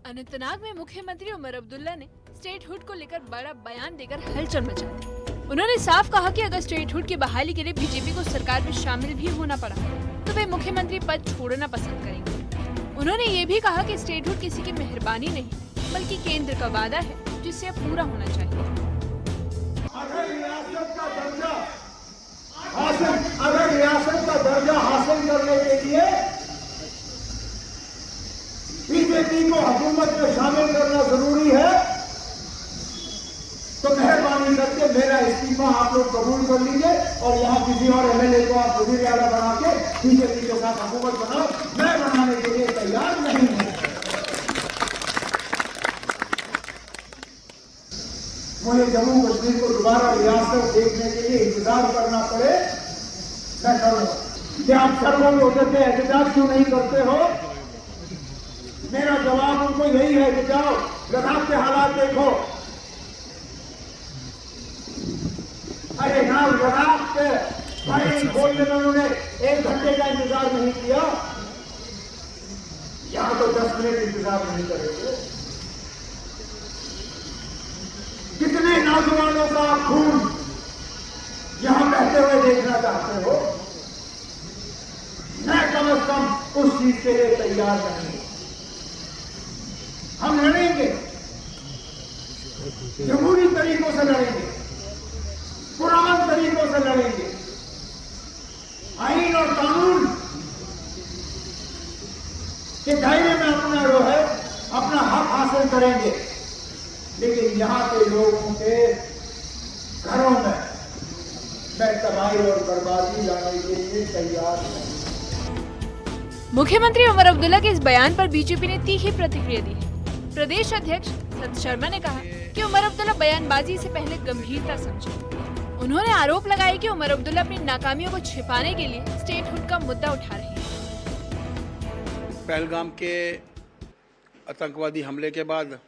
अनंतनाग में मुख्यमंत्री उमर अब्दुल्ला ने स्टेटहुड को लेकर बड़ा बयान देकर हलचल मचा दी। उन्होंने साफ कहा कि अगर स्टेटहुड की बहाली के लिए बीजेपी को सरकार में शामिल भी होना पड़ा तो वे मुख्यमंत्री पद छोड़ना पसंद करेंगे। उन्होंने ये भी कहा कि स्टेटहुड किसी की मेहरबानी नहीं बल्कि केंद्र का वादा है जिससे अब पूरा होना चाहिए। अगर रियासत का दर्जा हासिल करने के लिए बीजेपी को हुकूमत में शामिल करना जरूरी है तो मेहरबानी करके मेरा इस्तीफा आप लोग कबूल कर लीजिए और यहाँ किसी और एमएलए को आप वजीर आला बना के बीजेपी के साथ हुकूमत बनाओ। मैं बनाने के लिए तैयार नहीं हूं। मुझे जम्मू कश्मीर को दोबारा रियासत देखने के लिए इंतजार करना पड़े मैं करूंगा। क्या आप सर्वों में होते थे एहतजाज क्यों नहीं करते हो? मेरा जवाब उनको यही है कि जाओ लद्दाख के हालात देखो। अरे ना लद्दाख के भाई बोलने में उन्होंने 1 घंटे का इंतजार नहीं किया, यहां तो 10 मिनट इंतजार नहीं करेंगे। कितने नौजवानों का खून यहां बहते हुए देखना चाहते हो? मैं कम से कम उस चीज के लिए तैयार नहीं। हम लड़ेंगे, जमहूरी तरीकों से लड़ेंगे, पुरान तरीकों से लड़ेंगे, आईन और कानून के दायरे में अपना जो है अपना हक हासिल करेंगे। लेकिन यहां के लोगों के घरों में मैं तबाही और बर्बादी लाने के लिए तैयार नहीं। मुख्यमंत्री उमर अब्दुल्ला के इस बयान पर बीजेपी ने तीखी प्रतिक्रिया दी है। प्रदेश अध्यक्ष सत शर्मा ने कहा कि उमर अब्दुल्ला बयानबाजी से पहले गंभीरता समझे। उन्होंने आरोप लगाया कि उमर अब्दुल्ला अपनी नाकामियों को छिपाने के लिए स्टेटहुड का मुद्दा उठा रहे हैं। पहलगाम के आतंकवादी हमले के बाद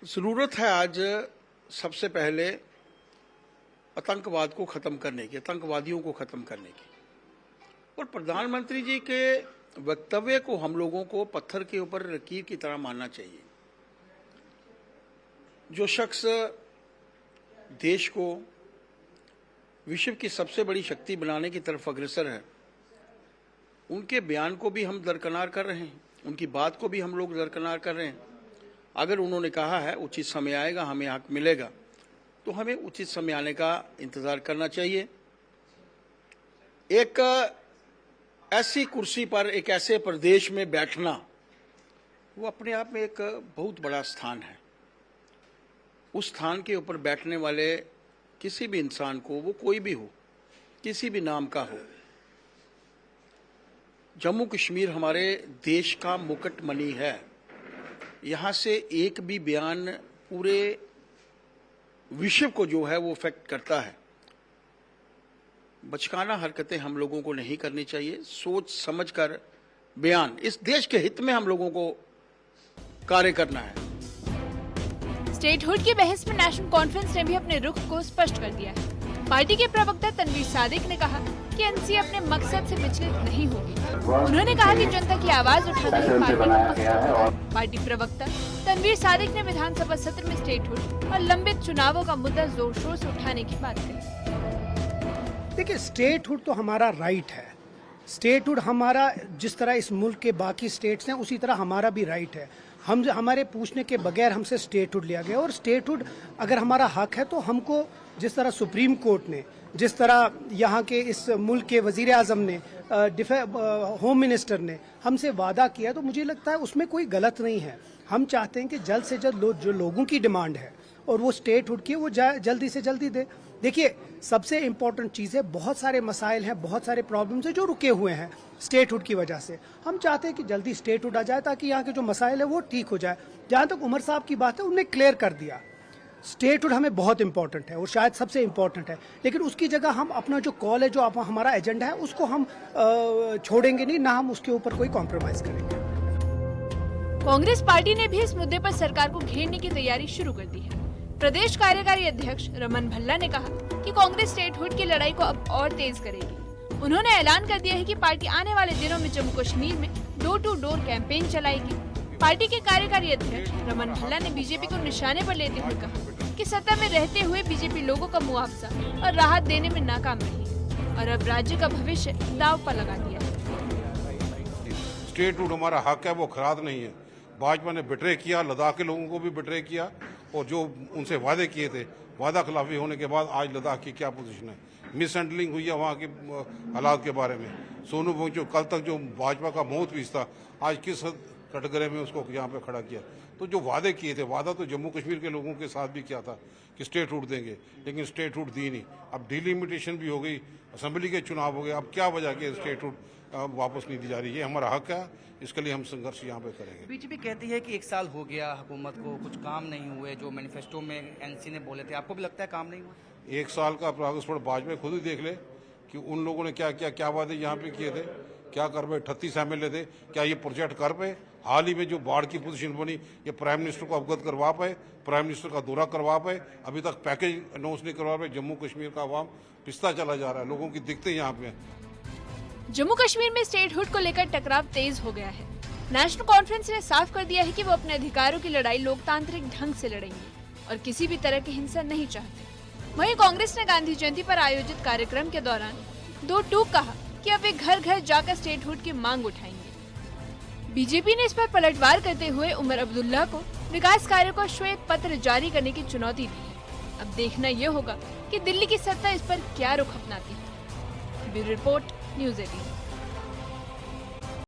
जरूरत है आज सबसे पहले आतंकवाद को खत्म करने की, आतंकवादियों को खत्म करने की। और प्रधानमंत्री जी के वक्तव्य को हम लोगों को पत्थर के ऊपर लकीर की तरह मानना चाहिए। जो शख्स देश को विश्व की सबसे बड़ी शक्ति बनाने की तरफ अग्रसर है, उनके बयान को भी हम दरकिनार कर रहे हैं, उनकी बात को भी हम लोग दरकिनार कर रहे हैं। अगर उन्होंने कहा है उचित समय आएगा, हमें हक मिलेगा, तो हमें उचित समय आने का इंतजार करना चाहिए। एक ऐसी कुर्सी पर एक ऐसे प्रदेश में बैठना वो अपने आप में एक बहुत बड़ा स्थान है। उस स्थान के ऊपर बैठने वाले किसी भी इंसान को, वो कोई भी हो, किसी भी नाम का हो, जम्मू कश्मीर हमारे देश का मुकुटमणि है। यहाँ से एक भी बयान पूरे विश्व को जो है वो इफेक्ट करता है। बचकाना हरकतें हम लोगों को नहीं करनी चाहिए। सोच समझकर बयान, इस देश के हित में हम लोगों को कार्य करना है। स्टेटहुड की बहस में नेशनल कॉन्फ्रेंस ने भी अपने रुख को स्पष्ट कर दिया है। पार्टी के प्रवक्ता तनवीर सादिक ने कहा कि एनसी अपने मकसद से विचलित नहीं होगी। उन्होंने कहा कि जनता की आवाज उठाना ही पार्टी का मकसद है। पार्टी प्रवक्ता तनवीर सादिक ने विधानसभा सत्र में स्टेटहुड और लंबित चुनावों का मुद्दा जोर शोर से उठाने की बात कही। देखिए, स्टेटहुड तो हमारा राइट है। स्टेटहुड हमारा, जिस तरह इस मुल्क के बाकी स्टेट्स हैं उसी तरह हमारा भी राइट है। हम हमारे पूछने के बगैर हमसे स्टेटहुड लिया गया और स्टेटहुड अगर हमारा हक है तो हमको, जिस तरह सुप्रीम कोर्ट ने, जिस तरह यहाँ के इस मुल्क के वजीर आजम ने, होम मिनिस्टर ने हमसे वादा किया, तो मुझे लगता है उसमें कोई गलत नहीं है। हम चाहते हैं कि जल्द से जल्द जो लोगों की डिमांड है और वो स्टेटहुड की, वो जल्दी से जल्दी दे। देखिए, सबसे इम्पोर्टेंट चीज़ है, बहुत सारे मसाइल हैं, बहुत सारे प्रॉब्लम्स हैं जो रुके हुए हैं स्टेटहुड की वजह से। हम चाहते हैं कि जल्दी स्टेटहुड आ जाए ताकि यहाँ के जो मसाइल है वो ठीक हो जाए। जहाँ तक उमर साहब की बात है, उन्होंने क्लियर कर दिया स्टेटहुड हमें बहुत इंपॉर्टेंट है और शायद सबसे इम्पॉर्टेंट है। लेकिन उसकी जगह हम अपना जो कॉल है, जो हमारा एजेंडा है, उसको हम छोड़ेंगे नहीं, ना हम उसके ऊपर कोई कॉम्प्रोमाइज करेंगे। कांग्रेस पार्टी ने भी इस मुद्दे पर सरकार को घेरने की तैयारी शुरू कर दी है। प्रदेश कार्यकारी अध्यक्ष रमन भल्ला ने कहा कि कांग्रेस स्टेटहुड की लड़ाई को अब और तेज करेगी। उन्होंने ऐलान कर दिया है कि पार्टी आने वाले दिनों में जम्मू कश्मीर में डोर टू डोर कैंपेन चलाएगी। पार्टी के कार्यकारी अध्यक्ष रमन भल्ला ने बीजेपी को निशाने पर लेते हुए कहा कि सत्ता में रहते हुए बीजेपी लोगों का मुआवजा और राहत देने में नाकाम रही और अब राज्य का भविष्य दांव पर लगा दिया है। स्टेट रूट हमारा हक है, वो खराद नहीं है। भाजपा ने बिट्रे किया, लद्दाख के लोगों को भी बिट्रे किया और जो उनसे वादे किए थे, वादा खिलाफी होने के बाद आज लद्दाख की क्या पोजीशन है, मिसहैंडलिंग हुई है वहाँ के हालात के बारे में। सोनू जो कल तक जो भाजपा का मौत पीस था, आज किस कटघरे में उसको यहाँ पे खड़ा किया। तो जो वादे किए थे, वादा तो जम्मू कश्मीर के लोगों के साथ भी किया था कि स्टेट रूट देंगे, लेकिन स्टेट रूट दी नहीं। अब डिलिमिटेशन भी हो गई, असेंबली के चुनाव हो गए, अब क्या वजह कि स्टेट रूट वापस नहीं दी जा रही है। हमारा हक है, इसके लिए हम संघर्ष यहाँ पे करेंगे। बीजेपी कहती है कि 1 साल हो गया हुकूमत को, कुछ काम नहीं हुए जो मैनिफेस्टो में एनसी ने बोले थे। आपको भी लगता है काम नहीं हुआ? 1 साल का प्रोग्रेस रिपोर्ट भाजपा खुद ही देख ले कि उन लोगों ने क्या किया, क्या वादे यहाँ पे किए थे, क्या कर पे 38 MLA थे, क्या ये प्रोजेक्ट कर पे। हाल ही में जो बाढ़ की पोजीशन बनी, ये प्राइम मिनिस्टर को अवगत करवा पाए, प्राइम मिनिस्टर का दौरा करवा पाए, अभी तक पैकेज अनाउंस नहीं करवा पाए। जम्मू कश्मीर का अवाम पिसता चला जा रहा है, लोगों की दिक्कतें यहाँ पे हैं। जम्मू कश्मीर में स्टेटहुड को लेकर टकराव तेज हो गया है। नेशनल कॉन्फ्रेंस ने साफ कर दिया है कि वो अपने अधिकारों की लड़ाई लोकतांत्रिक ढंग से लड़ेंगे और किसी भी तरह की हिंसा नहीं चाहते। वहीं कांग्रेस ने गांधी जयंती पर आयोजित कार्यक्रम के दौरान दो टूक कहा कि अब वे घर घर जाकर स्टेटहुड की मांग उठाएंगे। बीजेपी ने इस पर पलटवार करते हुए उमर अब्दुल्ला को विकास कार्यों को श्वेत पत्र जारी करने की चुनौती दी है। अब देखना यह होगा कि दिल्ली की सत्ता इस पर क्या रुख अपनाती है। Bureau report, news 18।